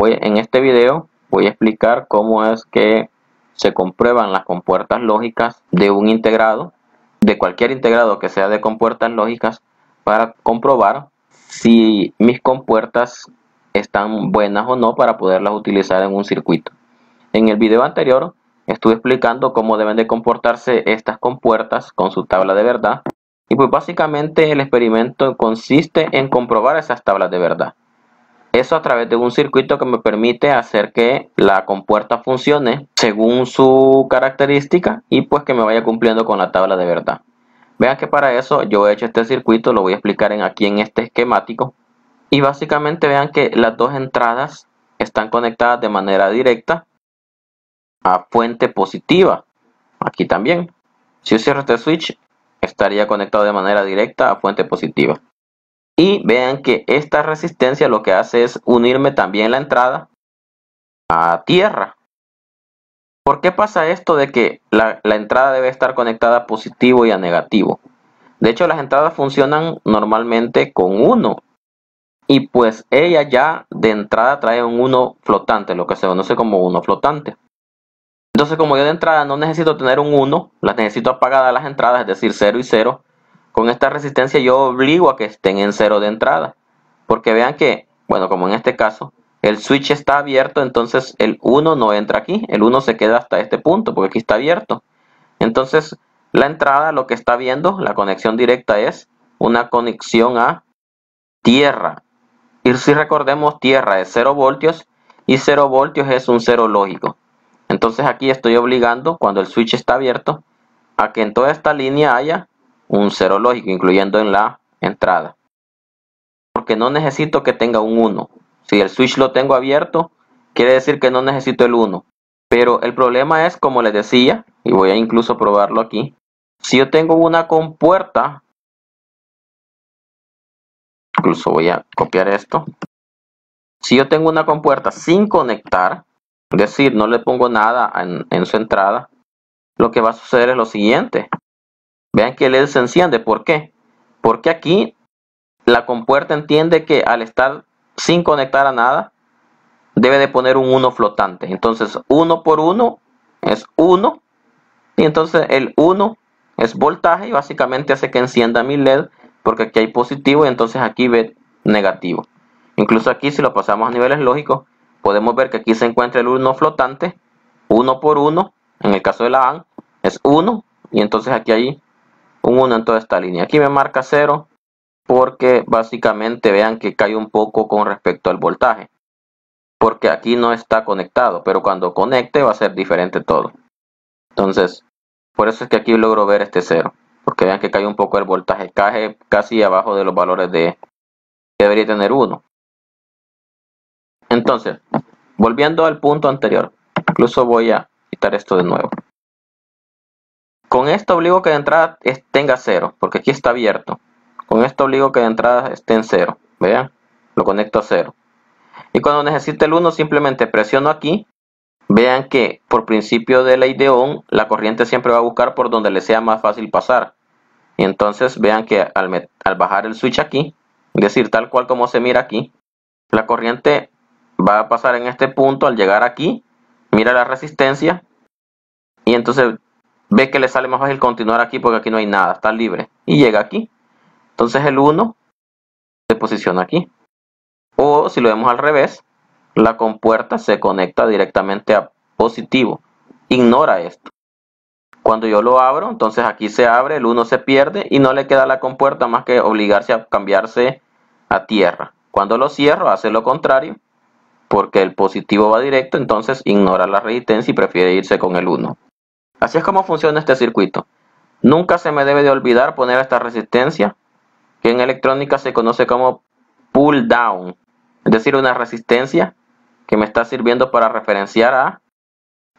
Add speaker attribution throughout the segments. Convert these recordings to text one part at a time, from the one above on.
Speaker 1: En este video voy a explicar cómo es que se comprueban las compuertas lógicas de un integrado, de cualquier integrado que sea de compuertas lógicas, para comprobar si mis compuertas están buenas o no para poderlas utilizar en un circuito. En el video anterior estuve explicando cómo deben de comportarse estas compuertas con su tabla de verdad, y pues básicamente el experimento consiste en comprobar esas tablas de verdad. Eso a través de un circuito que me permite hacer que la compuerta funcione según su característica y pues que me vaya cumpliendo con la tabla de verdad. Vean que para eso yo he hecho este circuito, lo voy a explicar aquí en este esquemático. Y básicamente vean que las dos entradas están conectadas de manera directa a fuente positiva. Aquí también. Si yo cierro este switch, estaría conectado de manera directa a fuente positiva. Y vean que esta resistencia lo que hace es unirme también la entrada a tierra. ¿Por qué pasa esto de que la entrada debe estar conectada a positivo y a negativo? De hecho, las entradas funcionan normalmente con 1. Y pues ella ya de entrada trae un 1 flotante, lo que se conoce como 1 flotante. Entonces, como yo de entrada no necesito tener un 1, las necesito apagadas las entradas, es decir, 0 y 0. Con esta resistencia yo obligo a que estén en 0 de entrada. Porque vean que, bueno, como en este caso, el switch está abierto, entonces el 1 no entra aquí. El 1 se queda hasta este punto, porque aquí está abierto. Entonces, la entrada, lo que está viendo, la conexión directa es una conexión a tierra. Y si recordemos, tierra es 0 voltios y 0 voltios es un 0 lógico. Entonces aquí estoy obligando, cuando el switch está abierto, a que en toda esta línea haya un 0 lógico, incluyendo en la entrada. Porque no necesito que tenga un 1. Si el switch lo tengo abierto, quiere decir que no necesito el 1. Pero el problema es, como les decía, y voy a incluso probarlo aquí, si yo tengo una compuerta, incluso voy a copiar esto, si yo tengo una compuerta sin conectar, es decir, no le pongo nada en su entrada, lo que va a suceder es lo siguiente. Vean que el LED se enciende. ¿Por qué? Porque aquí la compuerta entiende que al estar sin conectar a nada, debe de poner un 1 flotante. Entonces 1 por 1 es 1. Y entonces el 1 es voltaje y básicamente hace que encienda mi LED, porque aquí hay positivo y entonces aquí ve negativo. Incluso aquí, si lo pasamos a niveles lógicos, podemos ver que aquí se encuentra el 1 flotante. 1 por 1, en el caso de la AND, es 1. Y entonces aquí hay un 1 en toda esta línea. Aquí me marca 0 porque básicamente vean que cae un poco con respecto al voltaje. Porque aquí no está conectado, pero cuando conecte va a ser diferente todo. Entonces, por eso es que aquí logro ver este 0. Porque vean que cae un poco el voltaje. Cae casi abajo de los valores que debería tener 1. Entonces, volviendo al punto anterior. Incluso voy a quitar esto de nuevo. Con esto obligo que de entrada tenga 0, porque aquí está abierto. Con esto obligo que de entrada esté en 0. Vean, lo conecto a 0. Y cuando necesite el 1, simplemente presiono aquí. Vean que por principio de ley de Ohm, la corriente siempre va a buscar por donde le sea más fácil pasar. Y entonces vean que al bajar el switch aquí, es decir, tal cual como se mira aquí, la corriente va a pasar en este punto. Al llegar aquí, mira la resistencia y entonces ve que le sale más fácil continuar aquí porque aquí no hay nada, está libre, y llega aquí. Entonces el 1 se posiciona aquí. O si lo vemos al revés, la compuerta se conecta directamente a positivo. Ignora esto. Cuando yo lo abro, entonces aquí se abre, el 1 se pierde y no le queda a la compuerta más que obligarse a cambiarse a tierra. Cuando lo cierro, hace lo contrario, porque el positivo va directo, entonces ignora la resistencia y prefiere irse con el 1. Así es como funciona este circuito. Nunca se me debe de olvidar poner esta resistencia, que en electrónica se conoce como pull down, es decir, una resistencia que me está sirviendo para referenciar a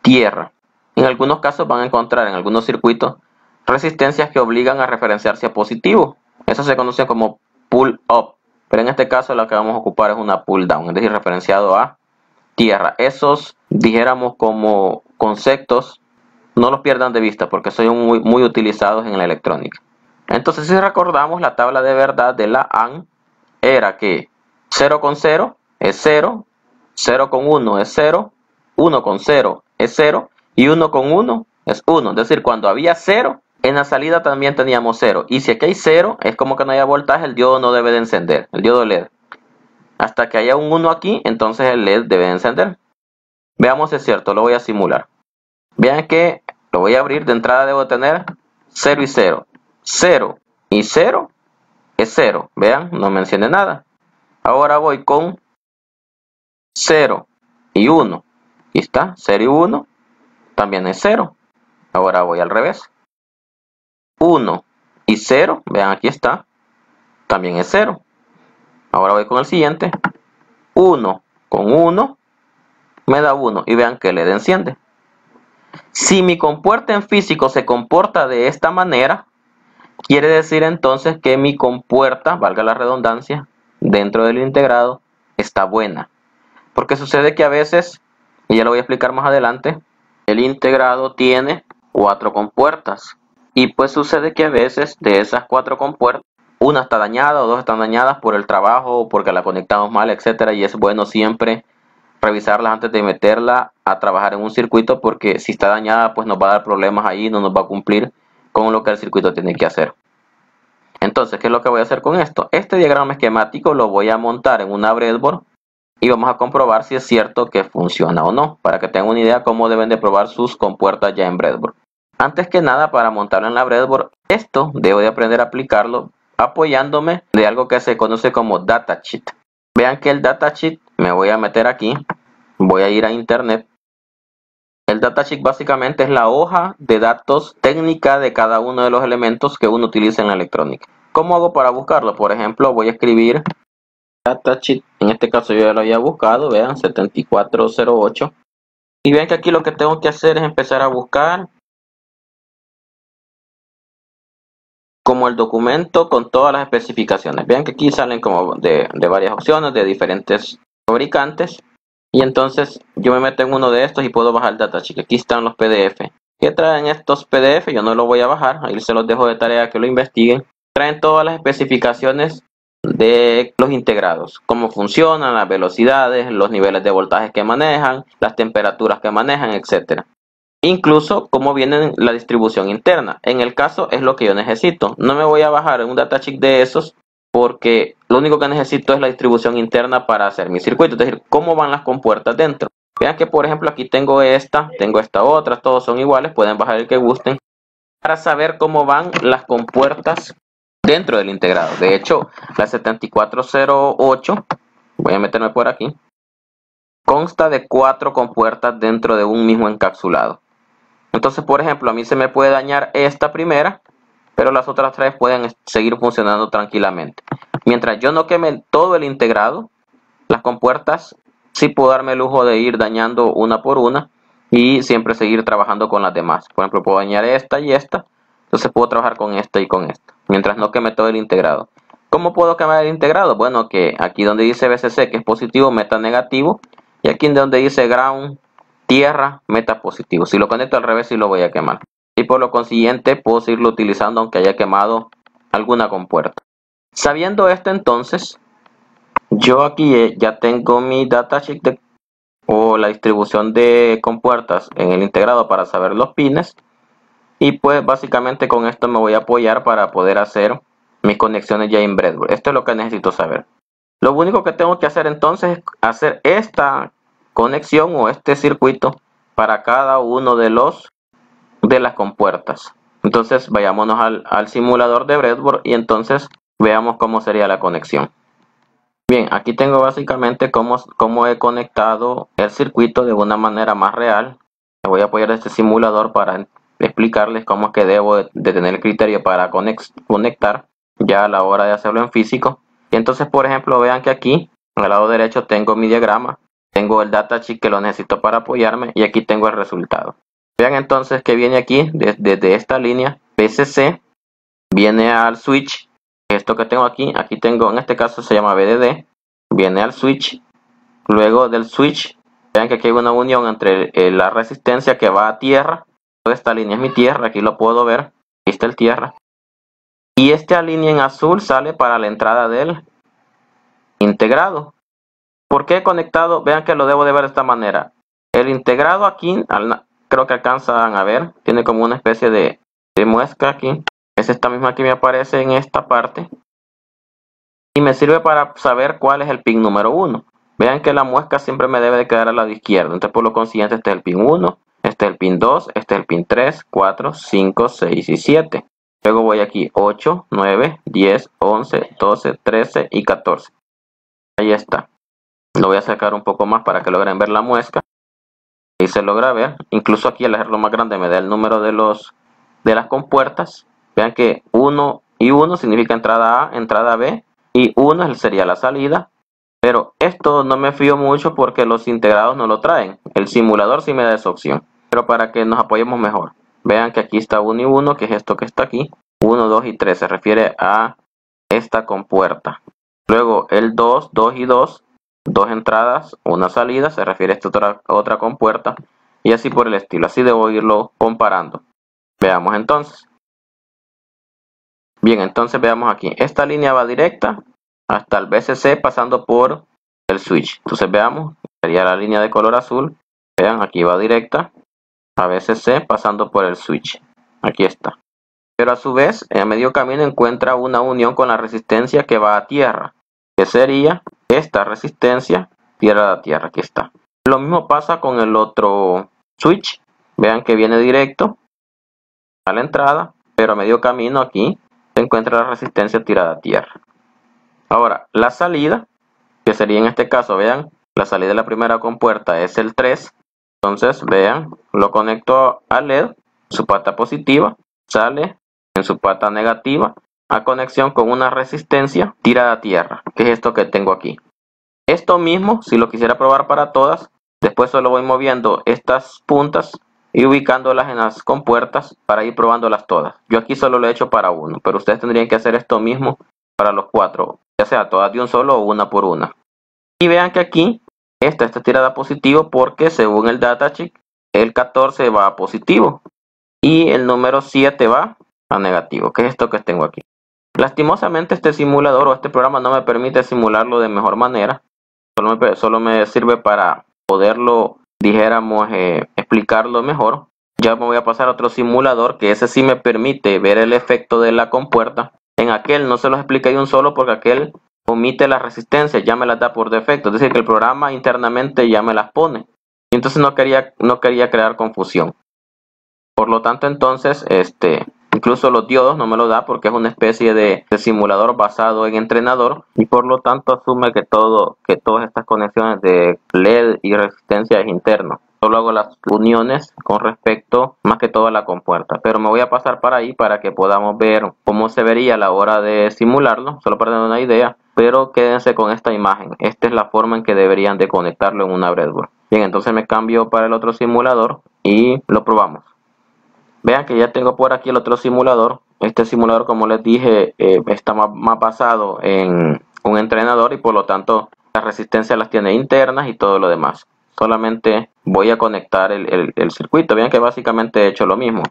Speaker 1: tierra. En algunos casos van a encontrar en algunos circuitos resistencias que obligan a referenciarse a positivo. Eso se conoce como pull up, pero en este caso la que vamos a ocupar es una pull down, es decir, referenciado a tierra. Esos, dijéramos, como conceptos, no los pierdan de vista porque son muy utilizados en la electrónica. Entonces, si recordamos, la tabla de verdad de la AND era que 0 con 0 es 0, 0 con 1 es 0, 1 con 0 es 0 y 1 con 1 es 1. Es decir, cuando había 0, en la salida también teníamos 0. Y si aquí hay 0, es como que no haya voltaje, el diodo no debe de encender, el diodo LED. Hasta que haya un 1 aquí, entonces el LED debe de encender. Veamos si es cierto, lo voy a simular. Vean que lo voy a abrir, de entrada debo tener 0 y 0. 0 y 0 es 0. Vean, no me enciende nada. Ahora voy con 0 y 1. Y está, 0 y 1 también es 0. Ahora voy al revés. 1 y 0, vean aquí está, también es 0. Ahora voy con el siguiente. 1 con 1 me da 1 y vean que el LED enciende. Si mi compuerta en físico se comporta de esta manera, quiere decir entonces que mi compuerta, valga la redundancia, dentro del integrado está buena. Porque sucede que a veces, y ya lo voy a explicar más adelante, el integrado tiene 4 compuertas. Y pues sucede que a veces de esas 4 compuertas, una está dañada o 2 están dañadas por el trabajo o porque la conectamos mal, etcétera. Y es bueno siempre revisarlas antes de meterla a trabajar en un circuito, porque si está dañada pues nos va a dar problemas ahí, no nos va a cumplir con lo que el circuito tiene que hacer. Entonces, ¿qué es lo que voy a hacer con esto? Este diagrama esquemático lo voy a montar en una breadboard y vamos a comprobar si es cierto que funciona o no, para que tengan una idea cómo deben de probar sus compuertas ya en breadboard. Antes que nada, para montarlo en la breadboard, esto debo de aprender a aplicarlo apoyándome de algo que se conoce como datasheet. Vean que el datasheet, me voy a meter aquí, voy a ir a internet. El datasheet básicamente es la hoja de datos técnica de cada uno de los elementos que uno utiliza en la electrónica. ¿Cómo hago para buscarlo? Por ejemplo, voy a escribir datasheet, en este caso yo ya lo había buscado, vean, 7408. Y vean que aquí lo que tengo que hacer es empezar a buscar como el documento con todas las especificaciones. Vean que aquí salen como de varias opciones, de diferentes fabricantes. Y entonces yo me meto en uno de estos y puedo bajar el datasheet. Aquí están los PDF. ¿Qué traen estos PDF? Yo no los voy a bajar, ahí se los dejo de tarea que lo investiguen. Traen todas las especificaciones de los integrados, cómo funcionan, las velocidades, los niveles de voltaje que manejan, las temperaturas que manejan, etcétera. Incluso cómo viene la distribución interna. En el caso es lo que yo necesito. No me voy a bajar un datasheet de esos porque lo único que necesito es la distribución interna para hacer mi circuito. Es decir, cómo van las compuertas dentro. Vean que por ejemplo aquí tengo esta otra, todos son iguales. Pueden bajar el que gusten para saber cómo van las compuertas dentro del integrado. De hecho, la 7408, voy a meterme por aquí, consta de 4 compuertas dentro de un mismo encapsulado. Entonces, por ejemplo, a mí se me puede dañar esta primera, pero las otras 3 pueden seguir funcionando tranquilamente. Mientras yo no queme todo el integrado, las compuertas sí puedo darme el lujo de ir dañando una por una y siempre seguir trabajando con las demás. Por ejemplo, puedo dañar esta y esta, entonces puedo trabajar con esta y con esta, mientras no queme todo el integrado. ¿Cómo puedo quemar el integrado? Bueno, que aquí donde dice VCC que es positivo, meta negativo, y aquí donde dice ground, tierra, meta positivo. Si lo conecto al revés, sí lo voy a quemar. Y por lo consiguiente, puedo seguirlo utilizando aunque haya quemado alguna compuerta. Sabiendo esto, entonces, yo aquí ya tengo mi datasheet o la distribución de compuertas en el integrado para saber los pines. Y pues básicamente con esto me voy a apoyar para poder hacer mis conexiones ya en breadboard. Esto es lo que necesito saber. Lo único que tengo que hacer entonces es hacer esta conexión o este circuito para cada uno de las compuertas. Entonces vayámonos al simulador de breadboard y entonces veamos cómo sería la conexión. Bien, aquí tengo básicamente cómo he conectado el circuito de una manera más real. Me voy a apoyar este simulador para explicarles cómo es que debo de tener el criterio para conectar ya a la hora de hacerlo en físico. Y entonces, por ejemplo, vean que aquí al lado derecho tengo mi diagrama, tengo el datasheet que lo necesito para apoyarme y aquí tengo el resultado. Vean entonces que viene aquí desde esta línea VCC, viene al switch, esto que tengo aquí tengo, en este caso se llama VDD, viene al switch, luego del switch, vean que aquí hay una unión entre la resistencia que va a tierra, toda esta línea es mi tierra, aquí lo puedo ver, aquí está el tierra, y esta línea en azul sale para la entrada del integrado. ¿Por qué he conectado? Vean que lo debo de ver de esta manera. El integrado aquí, creo que alcanzan a ver, tiene como una especie de muesca aquí. Es esta misma que me aparece en esta parte. Y me sirve para saber cuál es el pin número 1. Vean que la muesca siempre me debe de quedar al lado izquierdo. Entonces, por lo consiguiente, este es el pin 1, este es el pin 2, este es el pin 3, 4, 5, 6 y 7. Luego voy aquí 8, 9, 10, 11, 12, 13 y 14. Ahí está. Lo voy a sacar un poco más para que logren ver la muesca. Y se logra ver. Incluso aquí al hacerlo más grande me da el número de las compuertas. Vean que 1 y 1 significa entrada A, entrada B. Y 1 sería la salida. Pero esto no me fío mucho porque los integrados no lo traen. El simulador sí me da esa opción. Pero para que nos apoyemos mejor. Vean que aquí está 1 y 1, que es esto que está aquí. 1, 2 y 3 se refiere a esta compuerta. Luego el 2, 2 y 2. Dos entradas, una salida, se refiere a esta otra compuerta. Y así por el estilo. Así debo irlo comparando. Veamos entonces. Bien, entonces veamos aquí. Esta línea va directa hasta el VCC pasando por el switch. Entonces veamos, sería la línea de color azul. Vean, aquí va directa a VCC pasando por el switch. Aquí está. Pero a su vez, en medio camino encuentra una unión con la resistencia que va a tierra, que sería esta resistencia tierra a tierra. Aquí está. Lo mismo pasa con el otro switch. Vean que viene directo a la entrada, pero a medio camino aquí se encuentra la resistencia tirada a tierra. Ahora, la salida, que sería en este caso, vean, la salida de la primera compuerta es el 3. Entonces, vean, lo conecto al LED, su pata positiva, sale en su pata negativa, a conexión con una resistencia tirada a tierra, que es esto que tengo aquí. Esto mismo, si lo quisiera probar para todas, después solo voy moviendo estas puntas y ubicándolas en las compuertas para ir probándolas todas. Yo aquí solo lo he hecho para uno, pero ustedes tendrían que hacer esto mismo para los 4, ya sea todas de un solo o una por una. Y vean que aquí esta está tirada a positivo porque según el datasheet el 14 va a positivo y el número 7 va a negativo, que es esto que tengo aquí. Lastimosamente este simulador o este programa no me permite simularlo de mejor manera. Solo me sirve para poderlo, dijéramos, explicarlo mejor. Ya me voy a pasar a otro simulador que ese sí me permite ver el efecto de la compuerta. En aquel no se los explica de un solo porque aquel omite las resistencias, ya me las da por defecto. Es decir, que el programa internamente ya me las pone. Y entonces no quería crear confusión. Por lo tanto, entonces, incluso los diodos no me lo da porque es una especie de simulador basado en entrenador y por lo tanto asume que todas estas conexiones de LED y resistencia es interno. Solo hago las uniones con respecto más que todo a la compuerta, pero me voy a pasar para ahí para que podamos ver cómo se vería a la hora de simularlo, solo para tener una idea, pero quédense con esta imagen. Esta es la forma en que deberían de conectarlo en una breadboard. Bien, entonces me cambio para el otro simulador y lo probamos. Vean que ya tengo por aquí el otro simulador. Este simulador, como les dije, está más basado en un entrenador y por lo tanto las resistencias las tiene internas y todo lo demás. Solamente voy a conectar el circuito. Vean que básicamente he hecho lo mismo.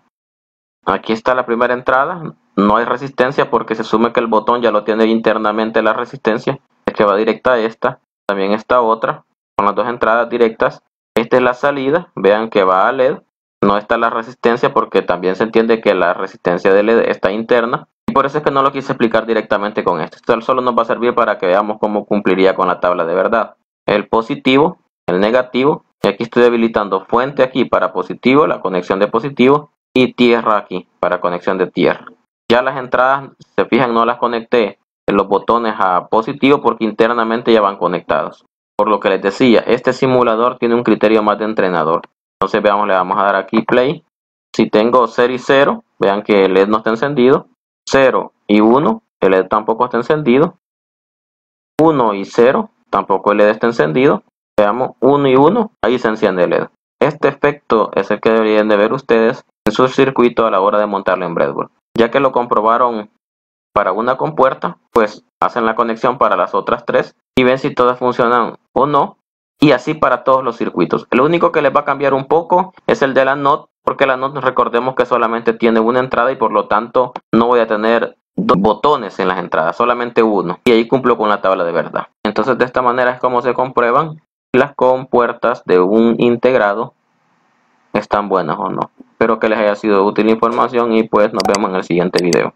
Speaker 1: Aquí está la primera entrada. No hay resistencia porque se asume que el botón ya lo tiene internamente la resistencia. Es que va directa a esta. También esta otra con las dos entradas directas. Esta es la salida. Vean que va a LED. No está la resistencia porque también se entiende que la resistencia de LED está interna. Y por eso es que no lo quise explicar directamente con esto. Esto solo nos va a servir para que veamos cómo cumpliría con la tabla de verdad. El positivo, el negativo. Y aquí estoy habilitando fuente aquí para positivo, la conexión de positivo. Y tierra aquí para conexión de tierra. Ya las entradas, se fijan, no las conecté en los botones a positivo porque internamente ya van conectados. Por lo que les decía, este simulador tiene un criterio más de entrenador. Entonces veamos, le vamos a dar aquí play. Si tengo 0 y 0, vean que el LED no está encendido. 0 y 1, el LED tampoco está encendido. 1 y 0, tampoco el LED está encendido. Veamos, 1 y 1, ahí se enciende el LED. Este efecto es el que deberían de ver ustedes en su circuito a la hora de montarlo en breadboard. Ya que lo comprobaron para una compuerta, pues hacen la conexión para las otras 3 y ven si todas funcionan o no. Y así para todos los circuitos. El único que les va a cambiar un poco es el de la NOT, porque la NOT recordemos que solamente tiene una entrada y por lo tanto no voy a tener dos botones en las entradas, solamente uno. Y ahí cumplo con la tabla de verdad. Entonces de esta manera es como se comprueban si las compuertas de un integrado están buenas o no. Espero que les haya sido útil la información y pues nos vemos en el siguiente video.